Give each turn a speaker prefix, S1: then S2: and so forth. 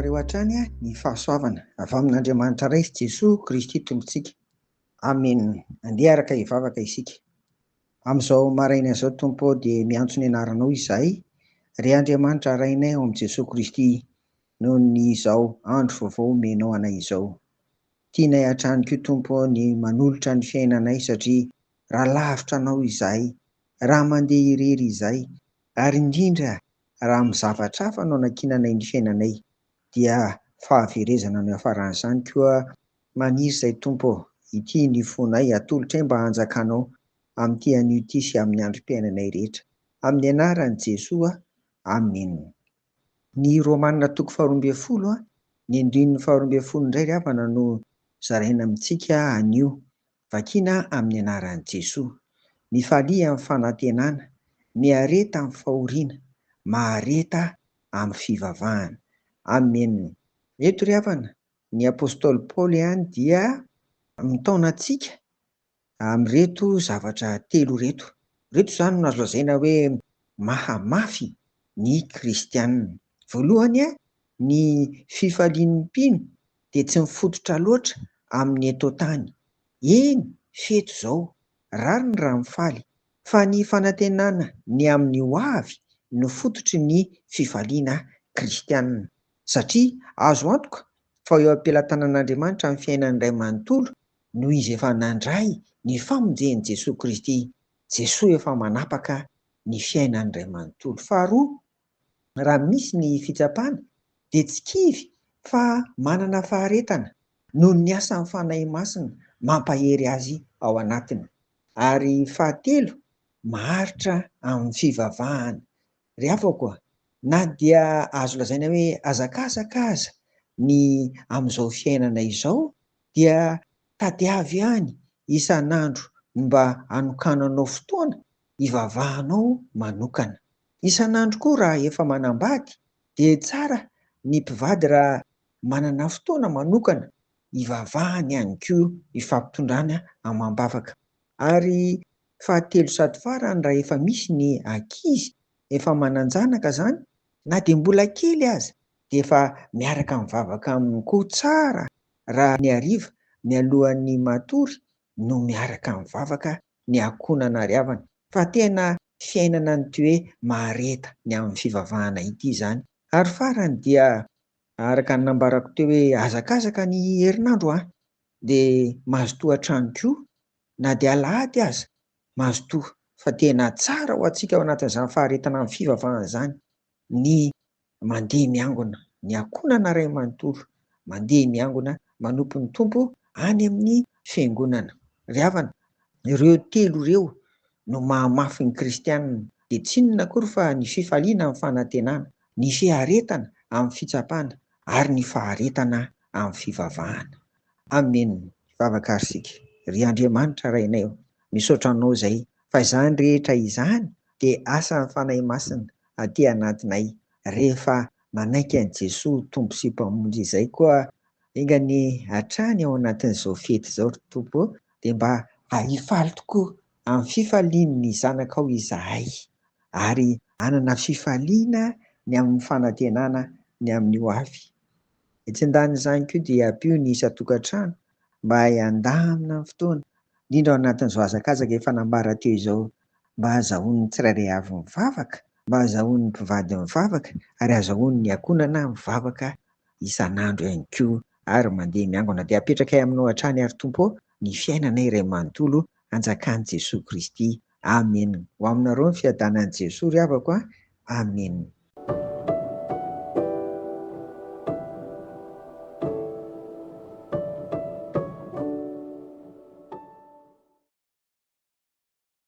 S1: anareo hatrany ny fahasoavana avy amin'Andriamanitra iray sy Jesosy Kristy tompontsika. Amen. Andeha araka hivavaka isika. Amin'izao maraina izao Tompo dia miantso ny anaranao izahay. Ry Andriamanitra rainay ao amin'i Jesosy Kristy noho ny izao andro vaovao menao anay izao. Tianay hatrany koa Tompo ny manolotra ny fiainanay satria raha lavitra anao izahay, raha mandeha irery izahay, ary indrindra raha mizavatra hafa no anakinanay ny fiainanay dia fahaverezana ny afaran'izany koa maniry izay Tompo ity ny fonay atolotra mba hanjakanao amin'ity anio ity sy amin'ny androm-piainanay rehetra. Amin'ny anaran'i Jesosy, amen. Ny Romanina toko 12, ny andininy 12 indray ry havana no zaraina amintsika anio, vakiana amin'ny anaran'i Jesosy. Mifalia amin'ny fanantenana, miareta amin'ny fahoriana, mahareta amin'ny fivavahana. Amen. Eto ry havana, ny apôstôly Paoly ihany dia mitaona antsika amin'ireto zavatra telo reto. Reto izany no azo lazaina hoe mahamafy ny kristianina. Voalohany, ny fifalian'ny mpino dia tsy mifototra loatra amin'ny eto tany. Eny, feto izao, rariny ny raha mifaly, fa ny fanantenana ny amin'ny ho avy no fototry ny fifaliana kristianina. Satria azo antoka fa eo am-pelatanan'Andriamanitra amin'ny fiainan'ny iray manontolo noho izy efa nandray ny famonjen'i Jesosy Kristy. Jesosy efa manapaka ny fiainan'ny iray manontolo. Faharoa, raha misy ny fitsapana dia tsy kivy fa manana faharetana noho ny asan'ny fanahy masina mampahery azy ao anatiny. Ary fahatelo, maharitra amin'ny fivavahana. Ry havako, na dia azo lazaina hoe hazakazaka aza ny amin'izao fiainana izao dia tadiavy ihany isan'andro mba hanokananao fotoana hivavahanao manokana. Isan'andro koa raha efa manambady dia tsara ny mpivady raha manana fotoana manokana hivavahany ihany koa ifampitondrana amam-bavaka. Ary fahatelo sady farany, raha efa misy ny ankizy efa mananjanaka izany, na dia mbola kely aza dia efa miaraka mivavaka aminy koa tsara raha ny hariva mialohan'ny matory no miaraka mivavaka ny ankonana ry havana. Fa tena fiainana ny hoe mahareta ny amin'ny fivavahana ity izany. Ary farany dia araka ny nambarako teo hoe hazakazaka ny herinandro dia mazotoa hatrany koa, na dia alahady aza mazotoa, fa tena tsara ho antsika ao anatin'izany faharetana amin'ny fivavahana izany ny mandeha miangona ny ankonana iray manontolo, mandeha miangona manompo ny Tompo any amin'ny fiangonana. Ry havana, ireo telo ireo no mahamafy ny kristianina, dia tsy inona akory fa ny fifaliana amin'ny fanantenana, ny fiharetana amin'ny fitsapana ary ny faharetana amin'ny fivavahana. Amen. Vavaka ary sika. Ry Andriamanitra rainay, misaotra anao izay fa izany rehetra izany dia asan'ny fanahy masina aty anatinay. Rehefa manaiky an'i Jesosy Tompo sy Mpamonjy izay koa ingany hatrany ao anatin'izao fety izao Tompo, dia mba hifaly tokoa amin'ny fifalian'ny zanakao izahay, ary hanana fifaliana ny amin'ny fanantenana ny amin'ny ho avy. Etsy andanin'izany koa dia ampio ny isan-tokantrano mba handamina amin'ny fotoana, indrindra ao anatin'izao hazakazaka efa nambara teo izao, mba hahazoany tsirairay avy mivavaka, mba hahazoany mpivady mivavaka, ary hahazoany ny ankonana mivavaka isan'andro ihany koa, ary mandeha miangona. Dia apetraka aminao hatrany ary Tompo ny fiainanay iray manontolo hanjakan'i Jesosy Kristy. Amen. Ho aminareo ny fiadanan'i Jesosy ry havako. Amen.